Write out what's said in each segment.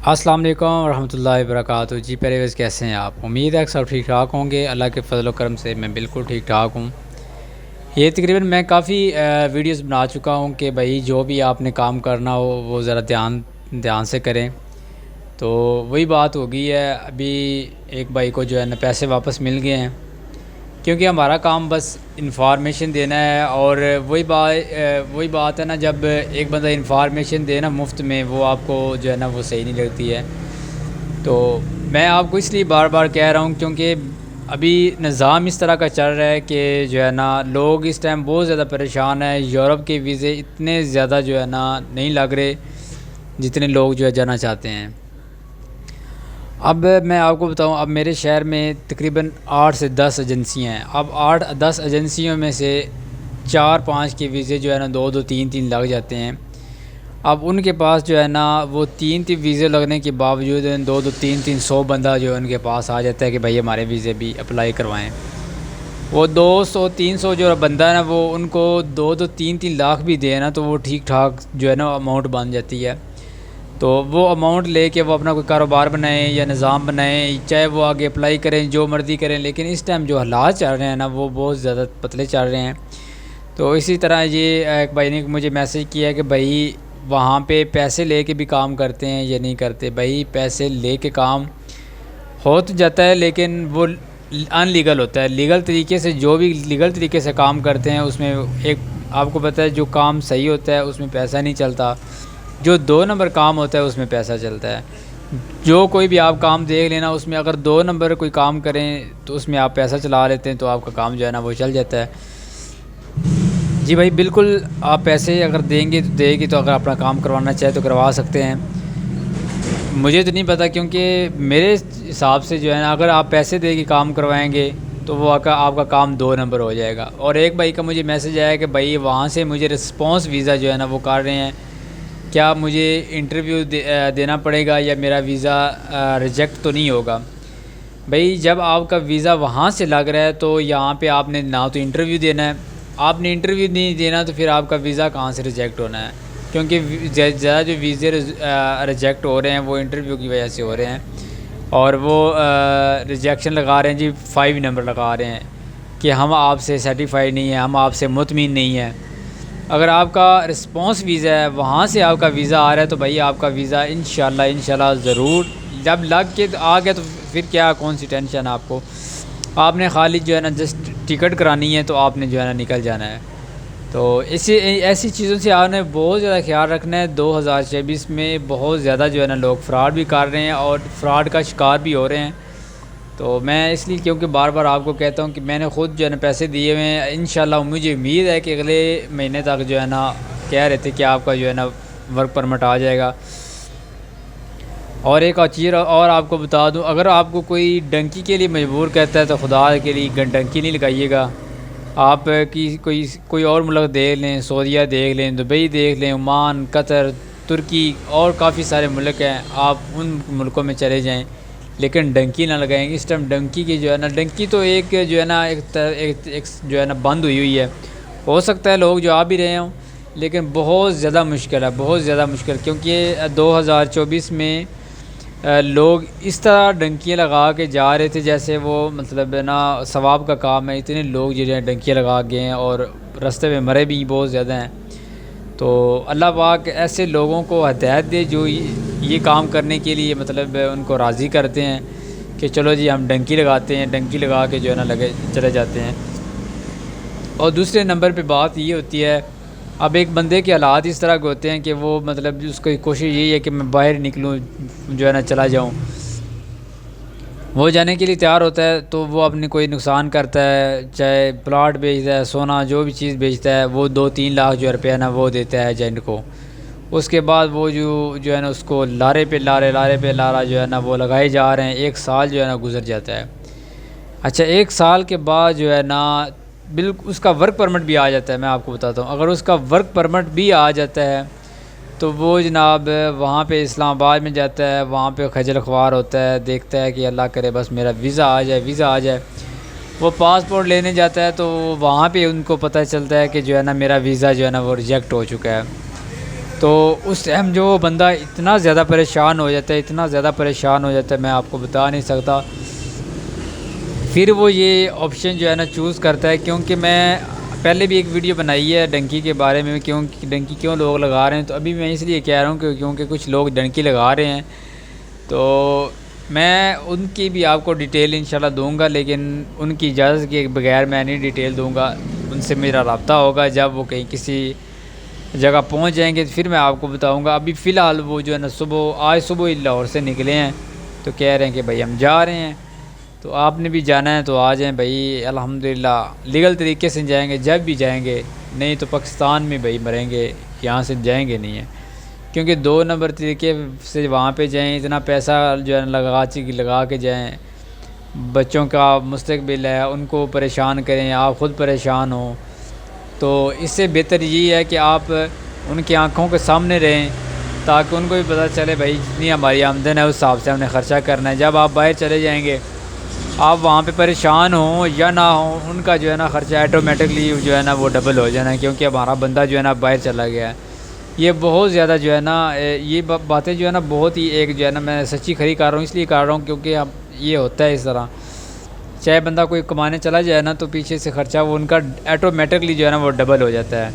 السلام علیکم ورحمۃ اللہ وبرکاتہ۔ جی پرویز، کیسے ہیں آپ؟ امید ہے کہ سب ٹھیک ٹھاک ہوں گے۔ اللہ کے فضل و کرم سے میں بالکل ٹھیک ٹھاک ہوں۔ یہ تقریباً میں کافی ویڈیوز بنا چکا ہوں کہ بھائی جو بھی آپ نے کام کرنا ہو وہ ذرا دھیان سے کریں۔ تو وہی بات ہو گئی ہے، ابھی ایک بھائی کو جو ہے نا پیسے واپس مل گئے ہیں، کیونکہ ہمارا کام بس انفارمیشن دینا ہے۔ اور وہی بات ہے نا، جب ایک بندہ انفارمیشن دے نا مفت میں، وہ آپ کو جو ہے نا وہ صحیح نہیں لگتی ہے۔ تو میں آپ کو اس لیے بار بار کہہ رہا ہوں، کیونکہ ابھی نظام اس طرح کا چل رہا ہے کہ جو ہے نا لوگ اس ٹائم بہت زیادہ پریشان ہیں۔ یورپ کے ویزے اتنے زیادہ جو ہے نا نہیں لگ رہے جتنے لوگ جو ہے جانا چاہتے ہیں۔ اب میں آپ کو بتاؤں، اب میرے شہر میں تقریباً 8 سے 10 ایجنسیاں ہیں۔ اب 8-10 ایجنسیوں میں سے 4-5 کے ویزے جو ہے نا 2-2 3-3 لگ جاتے ہیں۔ اب ان کے پاس جو ہے نا وہ 3 ویزے لگنے کے باوجود 2-2 3-3 100 بندہ جو ہے ان کے پاس آ جاتا ہے کہ بھائی ہمارے ویزے بھی اپلائی کروائیں۔ وہ 200-300 جو بندہ ہے نا، وہ ان کو 2-2 3-3 لاکھ بھی دے نا تو وہ ٹھیک ٹھاک جو ہے نا اماؤنٹ بن جاتی ہے۔ تو وہ اماؤنٹ لے کے وہ اپنا کوئی کاروبار بنائیں یا نظام بنائیں، چاہے وہ آگے اپلائی کریں، جو مرضی کریں۔ لیکن اس ٹائم جو حالات چل رہے ہیں نا وہ بہت زیادہ پتلے چل رہے ہیں۔ تو اسی طرح یہ ایک بھائی نے مجھے میسج کیا ہے کہ بھائی وہاں پہ پیسے لے کے بھی کام کرتے ہیں یا نہیں کرتے؟ بھائی پیسے لے کے کام ہو تو جاتا ہے، لیکن وہ ان لیگل ہوتا ہے۔ لیگل طریقے سے جو بھی لیگل طریقے سے کام کرتے ہیں اس میں ایک آپ کو پتہ ہے، جو کام صحیح ہوتا ہے اس میں پیسہ نہیں چلتا، جو 2 نمبر کام ہوتا ہے اس میں پیسہ چلتا ہے۔ جو کوئی بھی آپ کام دیکھ لینا، اس میں اگر 2 نمبر کوئی کام کریں تو اس میں آپ پیسہ چلا لیتے ہیں تو آپ کا کام جو ہے نا وہ چل جاتا ہے۔ جی بھائی بالکل، آپ پیسے اگر دیں گے تو دے گی، تو اگر اپنا کام کروانا چاہے تو کروا سکتے ہیں۔ مجھے تو نہیں پتہ، کیونکہ میرے حساب سے جو ہے نا اگر آپ پیسے دے کے کام کروائیں گے تو وہ آپ کا کام 2 نمبر ہو جائے گا۔ اور ایک بھائی کا مجھے میسج آیا کہ بھائی وہاں سے مجھے رسپانس ویزا جو ہے نا وہ کر رہے ہیں، کیا مجھے انٹرویو دینا پڑے گا یا میرا ویزا ریجیکٹ تو نہیں ہوگا؟ بھائی جب آپ کا ویزا وہاں سے لگ رہا ہے تو یہاں پہ آپ نے نہ تو انٹرویو دینا ہے، آپ نے انٹرویو نہیں دینا تو پھر آپ کا ویزا کہاں سے ریجیکٹ ہونا ہے؟ کیونکہ زیادہ جو ویزے ریجیکٹ ہو رہے ہیں وہ انٹرویو کی وجہ سے ہو رہے ہیں، اور وہ ریجیکشن لگا رہے ہیں جی 5 نمبر لگا رہے ہیں کہ ہم آپ سے سیٹیفائی نہیں ہیں، ہم آپ سے مطمئن نہیں ہیں۔ اگر آپ کا رسپانس ویزا ہے، وہاں سے آپ کا ویزا آ رہا ہے، تو بھائی آپ کا ویزا انشاءاللہ ضرور جب لگ کے آ گیا تو پھر کیا کون سی ٹینشن آپ کو؟ آپ نے خالی جو ہے نا جسٹ ٹکٹ کرانی ہے تو آپ نے جو ہے نا نکل جانا ہے۔ تو ایسی چیزوں سے آپ نے بہت زیادہ خیال رکھنا ہے۔ 2024 میں بہت زیادہ جو ہے نا لوگ فراڈ بھی کر رہے ہیں اور فراڈ کا شکار بھی ہو رہے ہیں۔ تو میں اس لیے کیونکہ بار بار آپ کو کہتا ہوں کہ میں نے خود جو ہے نا پیسے دیے ہوئے ہیں، انشاءاللہ مجھے امید ہے کہ اگلے مہینے تک جو ہے نا کہہ رہے تھے کہ آپ کا جو ہے نا ورک پرمٹ آ جائے گا۔ اور ایک چیز اور آپ کو بتا دوں، اگر آپ کو کوئی ڈنکی کے لیے مجبور کرتا ہے تو خدا کے لیے ڈنکی نہیں لگائیے گا۔ آپ کی کوئی اور ملک دیکھ لیں، سعودیہ دیکھ لیں، دبئی دیکھ لیں، عمان، قطر، ترکی اور کافی سارے ملک ہیں، آپ ان ملکوں میں چلے جائیں، لیکن ڈنکی نہ لگائیں گے۔ اس ٹائم ڈنکی کی جو ہے نا ڈنکی تو ایک جو ہے نا ایک جو ہے نا بند ہوئی ہے۔ ہو سکتا ہے لوگ جو آ بھی رہے ہوں، لیکن بہت زیادہ مشکل ہے، بہت زیادہ مشکل، کیونکہ 2024 میں لوگ اس طرح ڈنکیاں لگا کے جا رہے تھے جیسے وہ مطلب ہے نا ثواب کا کام ہے۔ اتنے لوگ جو ہیں ڈنکیاں لگا گئے ہیں اور راستے میں مرے بھی بہت زیادہ ہیں۔ تو اللہ پاک ایسے لوگوں کو ہدایت دے جو یہ کام کرنے کے لیے مطلب ان کو راضی کرتے ہیں کہ چلو جی ہم ڈنکی لگاتے ہیں، ڈنکی لگا کے جو ہے نا چلے جاتے ہیں۔ اور دوسرے نمبر پہ بات یہ ہوتی ہے، اب ایک بندے کے حالات اس طرح کے ہوتے ہیں کہ وہ مطلب اس کی کوشش یہی ہے کہ میں باہر نکلوں، جو ہے نا چلا جاؤں۔ وہ جانے کے لیے تیار ہوتا ہے تو وہ اپنے کوئی نقصان کرتا ہے، چاہے پلاٹ بیچتا ہے، سونا جو بھی چیز بیچتا ہے، وہ 2-3 لاکھ جو روپیہ نا وہ دیتا ہے ایجنٹ کو۔ اس کے بعد وہ جو ہے نا اس کو لارے پہ لارا جو ہے نا وہ لگائے جا رہے ہیں۔ 1 سال جو ہے نا گزر جاتا ہے۔ اچھا 1 سال کے بعد جو ہے نا بالکل اس کا ورک پرمٹ بھی آ جاتا ہے۔ میں آپ کو بتاتا ہوں، اگر اس کا ورک پرمٹ بھی آ جاتا ہے تو وہ جناب وہاں پہ اسلام آباد میں جاتا ہے، وہاں پہ خجل خوار ہوتا ہے، دیکھتا ہے کہ اللہ کرے بس میرا ویزا آ جائے۔ وہ پاسپورٹ لینے جاتا ہے تو وہاں پہ ان کو پتہ چلتا ہے کہ جو ہے نا میرا ویزا جو ہے نا وہ ریجیکٹ ہو چکا ہے۔ تو اس ٹائم جو بندہ اتنا زیادہ پریشان ہو جاتا ہے، اتنا زیادہ پریشان ہو جاتا ہے، میں آپ کو بتا نہیں سکتا۔ پھر وہ یہ آپشن جو ہے نا چوز کرتا ہے، کیونکہ میں پہلے بھی ایک ویڈیو بنائی ہے ڈنکی کے بارے میں، ڈنکی کیوں لوگ لگا رہے ہیں، تو ابھی میں اس لیے کہہ رہا ہوں کیونکہ کچھ لوگ ڈنکی لگا رہے ہیں، تو میں ان کی بھی آپ کو ڈیٹیل انشاءاللہ دوں گا، لیکن ان کی اجازت کے بغیر میں نہیں ڈیٹیل دوں گا۔ ان سے میرا رابطہ ہوگا جب وہ کہیں کسی جگہ پہنچ جائیں گے، پھر میں آپ کو بتاؤں گا۔ ابھی فی الحال وہ جو ہے نا آج صبح ہی لاہور سے نکلے ہیں، تو کہہ رہے ہیں کہ بھائی ہم جا رہے ہیں، تو آپ نے بھی جانا ہے تو آ جائیں بھائی، الحمدللہ لیگل طریقے سے جائیں گے جب بھی جائیں گے، نہیں تو پاکستان میں بھائی مریں گے، یہاں سے جائیں گے نہیں ہیں، کیونکہ 2 نمبر طریقے سے وہاں پہ جائیں، اتنا پیسہ جو ہے لگا کے جائیں، بچوں کا مستقبل ہے، ان کو پریشان کریں، آپ خود پریشان ہوں، تو اس سے بہتر یہ ہے کہ آپ ان کی آنکھوں کے سامنے رہیں، تاکہ ان کو بھی پتہ چلے بھائی جتنی ہماری آمدن ہے اس حساب سے ہم نے خرچہ کرنا ہے۔ جب آپ باہر چلے جائیں گے، آپ وہاں پہ پریشان ہوں یا نہ ہوں، ان کا جو ہے نا خرچہ آٹومیٹکلی جو ہے نا وہ ڈبل ہو جانا ہے، کیونکہ ہمارا بندہ جو ہے نا باہر چلا گیا ہے۔ یہ بہت زیادہ جو ہے نا یہ باتیں جو ہے نا بہت ہی ایک جو ہے نا میں سچی کھری کر رہا ہوں، اس لیے کر رہا ہوں کیونکہ اب یہ ہوتا ہے اس طرح، چاہے بندہ کوئی کمانے چلا جائے نا تو پیچھے سے خرچہ وہ ان کا آٹومیٹکلی جو ہے نا وہ ڈبل ہو جاتا ہے۔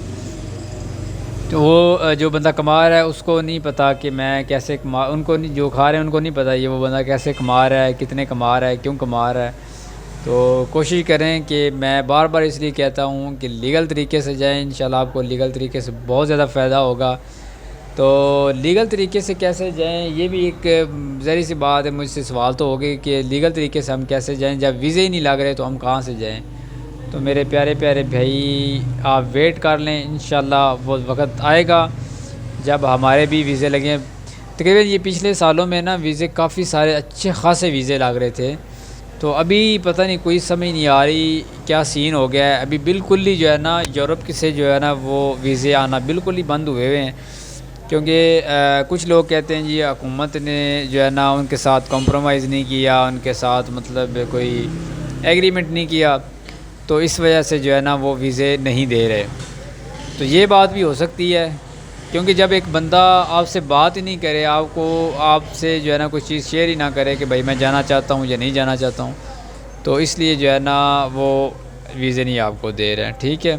تو وہ جو بندہ کما رہا ہے اس کو نہیں پتہ کہ میں کیسے ان کو نہیں، جو کھا رہے ہیں ان کو نہیں پتہ یہ وہ بندہ کیسے کما رہا ہے، کتنے کما رہا ہے، کیوں کما رہا ہے۔ تو کوشش کریں کہ میں بار بار اس لیے کہتا ہوں کہ لیگل طریقے سے جائیں، انشاءاللہ آپ کو لیگل طریقے سے بہت زیادہ فائدہ ہوگا۔ تو لیگل طریقے سے کیسے جائیں، یہ بھی ایک ذریعہ سی بات ہے، مجھ سے سوال تو ہوگی کہ لیگل طریقے سے ہم کیسے جائیں، جب ویزے ہی نہیں لگ رہے تو ہم کہاں سے جائیں۔ تو میرے پیارے پیارے بھائی، آپ ویٹ کر لیں، انشاءاللہ وہ وقت آئے گا جب ہمارے بھی ویزے لگیں۔ تقریباً یہ پچھلے سالوں میں نا ویزے کافی سارے اچھے خاصے ویزے لگ رہے تھے، تو ابھی پتہ نہیں کوئی سمجھ نہیں آ رہی کیا سین ہو گیا ہے۔ ابھی بالکل ہی جو ہے نا یورپ سے جو ہے نا وہ ویزے آنا بالکل ہی بند ہوئے ہیں، کیونکہ کچھ لوگ کہتے ہیں جی حکومت نے جو ہے نا ان کے ساتھ کمپرومائز نہیں کیا، ان کے ساتھ مطلب کوئی ایگریمنٹ نہیں کیا، تو اس وجہ سے جو ہے نا وہ ویزے نہیں دے رہے۔ تو یہ بات بھی ہو سکتی ہے، کیونکہ جب ایک بندہ آپ سے بات ہی نہیں کرے، آپ سے جو ہے نا کوئی چیز شیئر ہی نہ کرے کہ بھائی میں جانا چاہتا ہوں یا نہیں جانا چاہتا ہوں، تو اس لیے جو ہے نا وہ ویزے نہیں آپ کو دے رہے ہیں۔ ٹھیک ہے،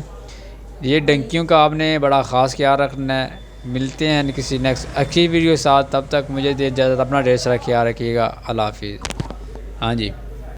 یہ ڈنکیوں کا آپ نے بڑا خاص خیال رکھنا ہے۔ ملتے ہیں کسی نیکسٹ اچھی ویڈیو کے ساتھ، تب تک مجھے اجازت، اپنا ڈھیر سارا خیال رکھیے گا، اللہ حافظ۔ ہاں جی۔